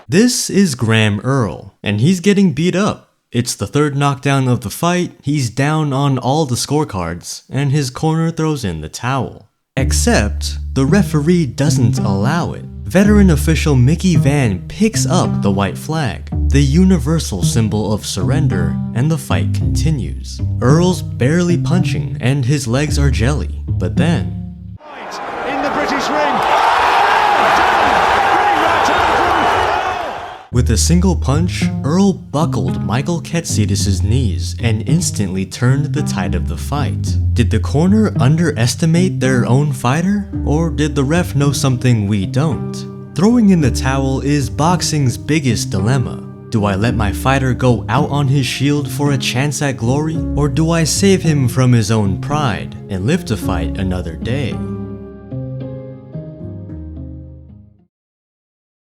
This is Graham Earl, and he's getting beat up. It's the third knockdown of the fight, he's down on all the scorecards, and his corner throws in the towel. Except, the referee doesn't allow it. Veteran official Mickey Vann picks up the white flag, the universal symbol of surrender, and the fight continues. Earl's barely punching, and his legs are jelly. But then, in the British ring. with a single punch, Earl buckled Michael Katsidis' knees and instantly turned the tide of the fight. Did the corner underestimate their own fighter? Or did the ref know something we don't? Throwing in the towel is boxing's biggest dilemma. Do I let my fighter go out on his shield for a chance at glory? Or do I save him from his own pride and live to fight another day?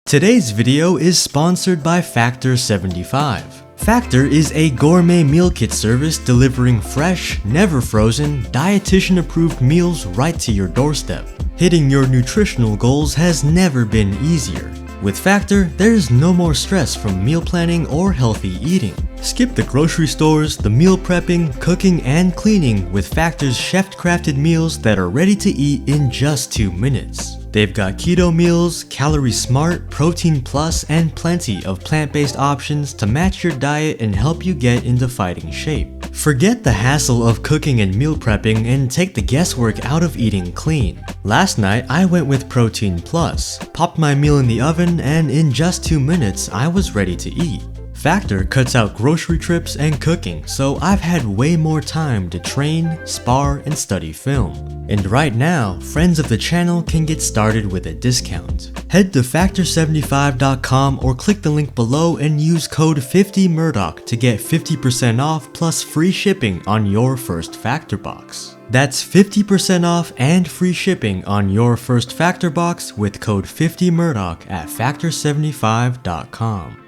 Today's video is sponsored by Factor 75. Factor is a gourmet meal kit service delivering fresh, never frozen, dietitian approved meals right to your doorstep. Hitting your nutritional goals has never been easier. With Factor, there's no more stress from meal planning or healthy eating. Skip the grocery stores, the meal prepping, cooking, and cleaning with Factor's chef-crafted meals that are ready to eat in just 2 minutes. They've got keto meals, calorie smart, protein plus, and plenty of plant-based options to match your diet and help you get into fighting shape. Forget the hassle of cooking and meal prepping and take the guesswork out of eating clean. Last night, I went with Protein Plus, popped my meal in the oven, and in just 2 minutes, I was ready to eat. Factor cuts out grocery trips and cooking, so I've had way more time to train, spar, and study film. And right now, friends of the channel can get started with a discount. Head to factor75.com or click the link below and use code 50murdoch to get 50% off plus free shipping on your first Factor box. That's 50% off and free shipping on your first Factor box with code 50murdoch at factor75.com.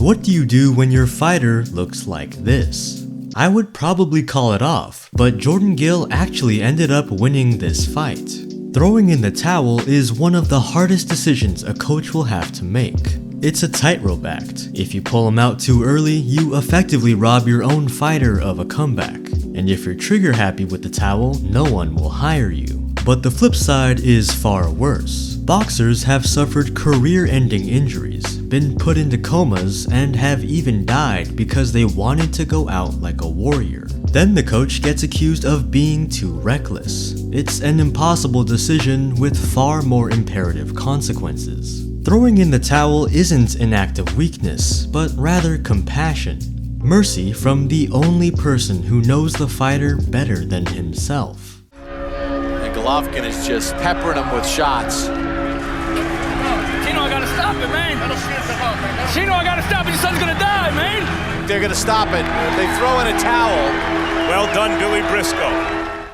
What do you do when your fighter looks like this? I would probably call it off, but Jordan Gill actually ended up winning this fight. Throwing in the towel is one of the hardest decisions a coach will have to make. It's a tightrope act. If you pull him out too early, you effectively rob your own fighter of a comeback. And if you're trigger happy with the towel, no one will hire you. But the flip side is far worse. Boxers have suffered career-ending injuries, been put into comas, and have even died because they wanted to go out like a warrior. Then the coach gets accused of being too reckless. It's an impossible decision with far more imperative consequences. Throwing in the towel isn't an act of weakness, but rather compassion. Mercy from the only person who knows the fighter better than himself. Golovkin is just peppering him with shots. Chino, I gotta stop it, man. Chino, I gotta stop it. Your son's gonna die, man. They're gonna stop it. They throw in a towel. Well done, Billy Briscoe.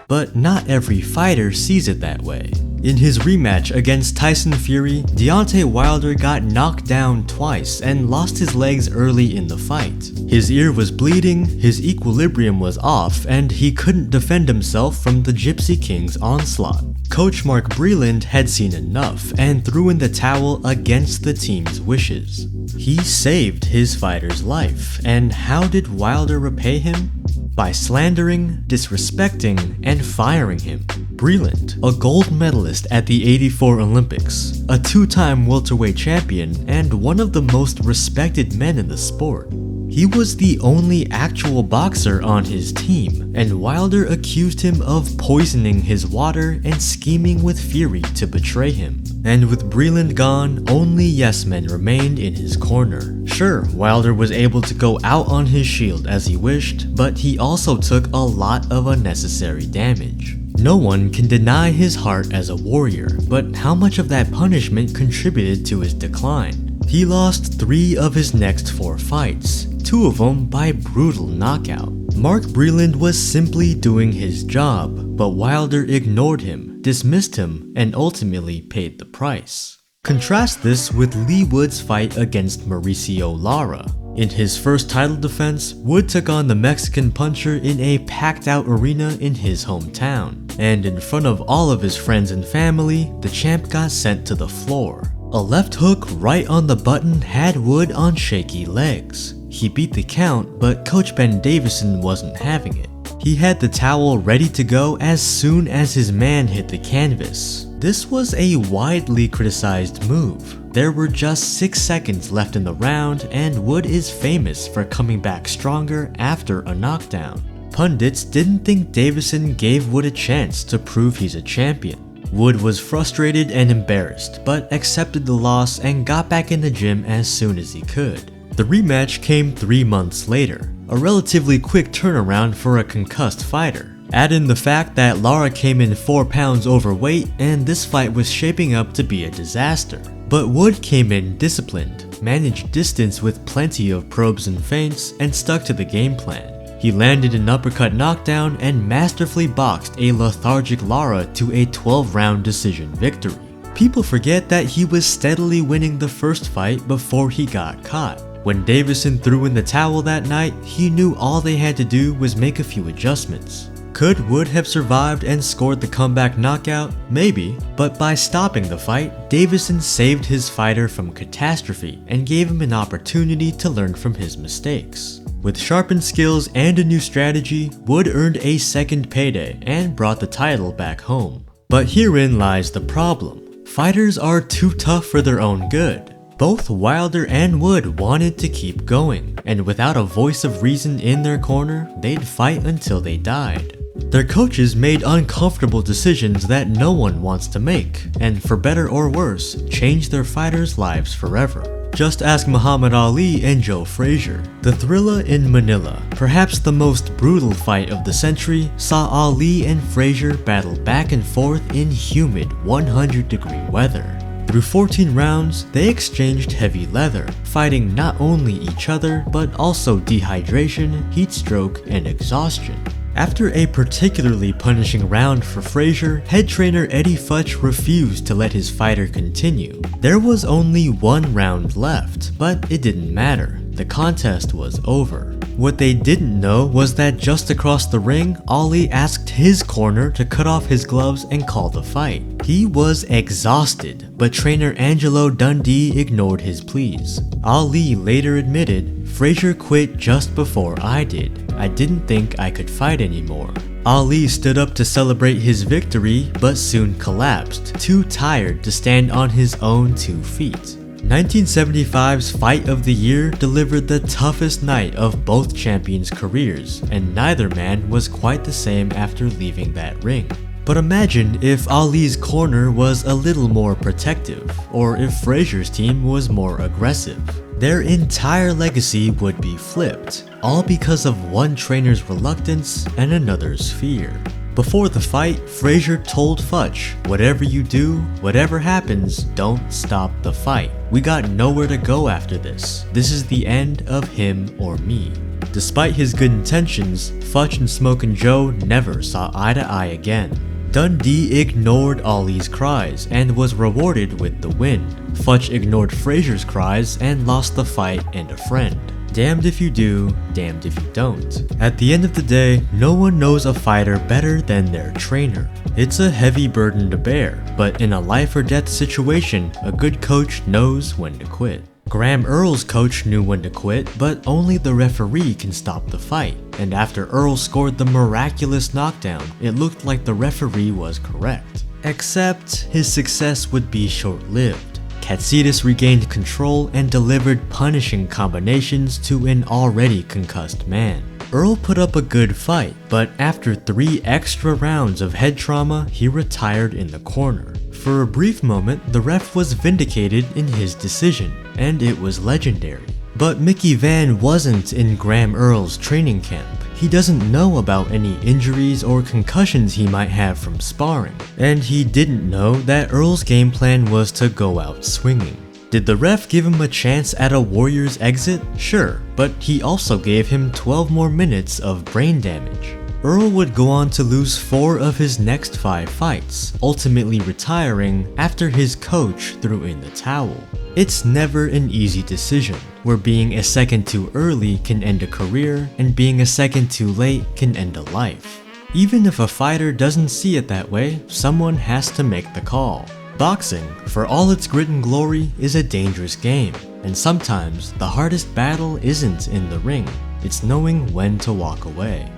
But not every fighter sees it that way. In his rematch against Tyson Fury, Deontay Wilder got knocked down twice and lost his legs early in the fight. His ear was bleeding, his equilibrium was off, and he couldn't defend himself from the Gypsy King's onslaught. Coach Mark Breland had seen enough and threw in the towel against the team's wishes. He saved his fighter's life, and how did Wilder repay him? By slandering, disrespecting, and firing him. Breland, a gold medalist at the '84 Olympics, a two-time welterweight champion, and one of the most respected men in the sport. He was the only actual boxer on his team, and Wilder accused him of poisoning his water and scheming with Fury to betray him. And with Breland gone, only yes men remained in his corner. Sure, Wilder was able to go out on his shield as he wished, but he also took a lot of unnecessary damage. No one can deny his heart as a warrior, but how much of that punishment contributed to his decline? He lost 3 of his next 4 fights, 2 of them by brutal knockout. Mark Breland was simply doing his job, but Wilder ignored him, dismissed him, and ultimately paid the price. Contrast this with Lee Wood's fight against Mauricio Lara. In his first title defense, Wood took on the Mexican puncher in a packed-out arena in his hometown, and in front of all of his friends and family, the champ got sent to the floor. A left hook right on the button had Wood on shaky legs. He beat the count, but Coach Ben Davison wasn't having it. He had the towel ready to go as soon as his man hit the canvas. This was a widely criticized move. There were just 6 seconds left in the round, and Wood is famous for coming back stronger after a knockdown. Pundits didn't think Davison gave Wood a chance to prove he's a champion. Wood was frustrated and embarrassed, but accepted the loss and got back in the gym as soon as he could. The rematch came 3 months later, a relatively quick turnaround for a concussed fighter. Add in the fact that Lara came in 4 pounds overweight and this fight was shaping up to be a disaster. But Wood came in disciplined, managed distance with plenty of probes and feints, and stuck to the game plan. He landed an uppercut knockdown and masterfully boxed a lethargic Lara to a 12-round decision victory. People forget that he was steadily winning the first fight before he got caught. When Davison threw in the towel that night, he knew all they had to do was make a few adjustments. Could Wood have survived and scored the comeback knockout? Maybe, but by stopping the fight, Davison saved his fighter from catastrophe and gave him an opportunity to learn from his mistakes. With sharpened skills and a new strategy, Wood earned a second payday and brought the title back home. But herein lies the problem. Fighters are too tough for their own good. Both Wilder and Wood wanted to keep going, and without a voice of reason in their corner, they'd fight until they died. Their coaches made uncomfortable decisions that no one wants to make, and for better or worse, changed their fighters' lives forever. Just ask Muhammad Ali and Joe Frazier. The Thrilla in Manila, perhaps the most brutal fight of the century, saw Ali and Frazier battle back and forth in humid 100-degree weather. Through 14 rounds, they exchanged heavy leather, fighting not only each other, but also dehydration, heat stroke, and exhaustion. After a particularly punishing round for Frazier, head trainer Eddie Futch refused to let his fighter continue. There was only 1 round left, but it didn't matter. The contest was over. What they didn't know was that just across the ring, Ali asked his corner to cut off his gloves and call the fight. He was exhausted, but trainer Angelo Dundee ignored his pleas. Ali later admitted, "Frazier quit just before I did. I didn't think I could fight anymore." Ali stood up to celebrate his victory, but soon collapsed, too tired to stand on his own 2 feet. 1975's Fight of the Year delivered the toughest night of both champions' careers, and neither man was quite the same after leaving that ring. But imagine if Ali's corner was a little more protective, or if Frazier's team was more aggressive. Their entire legacy would be flipped, all because of one trainer's reluctance and another's fear. Before the fight, Frazier told Futch, "Whatever you do, whatever happens, don't stop the fight. We got nowhere to go after this. This is the end of him or me." Despite his good intentions, Futch and Smokin' Joe never saw eye to eye again. Dundee ignored Ali's cries and was rewarded with the win. Futch ignored Frazier's cries and lost the fight and a friend. Damned if you do, damned if you don't. At the end of the day, no one knows a fighter better than their trainer. It's a heavy burden to bear, but in a life or death situation, a good coach knows when to quit. Graham Earl's coach knew when to quit, but only the referee can stop the fight. And after Earl scored the miraculous knockdown, it looked like the referee was correct. Except his success would be short-lived. Katsidis regained control and delivered punishing combinations to an already concussed man. Earl put up a good fight, but after 3 extra rounds of head trauma, he retired in the corner. For a brief moment, the ref was vindicated in his decision, and it was legendary. But Mickey Vann wasn't in Graham Earl's training camp. He doesn't know about any injuries or concussions he might have from sparring, and he didn't know that Earl's game plan was to go out swinging. Did the ref give him a chance at a Warrior's exit? Sure, but he also gave him 12 more minutes of brain damage. Earl would go on to lose 4 of his next 5 fights, ultimately retiring after his coach threw in the towel. It's never an easy decision, where being a second too early can end a career, and being a second too late can end a life. Even if a fighter doesn't see it that way, someone has to make the call. Boxing, for all its grit and glory, is a dangerous game, and sometimes the hardest battle isn't in the ring, it's knowing when to walk away.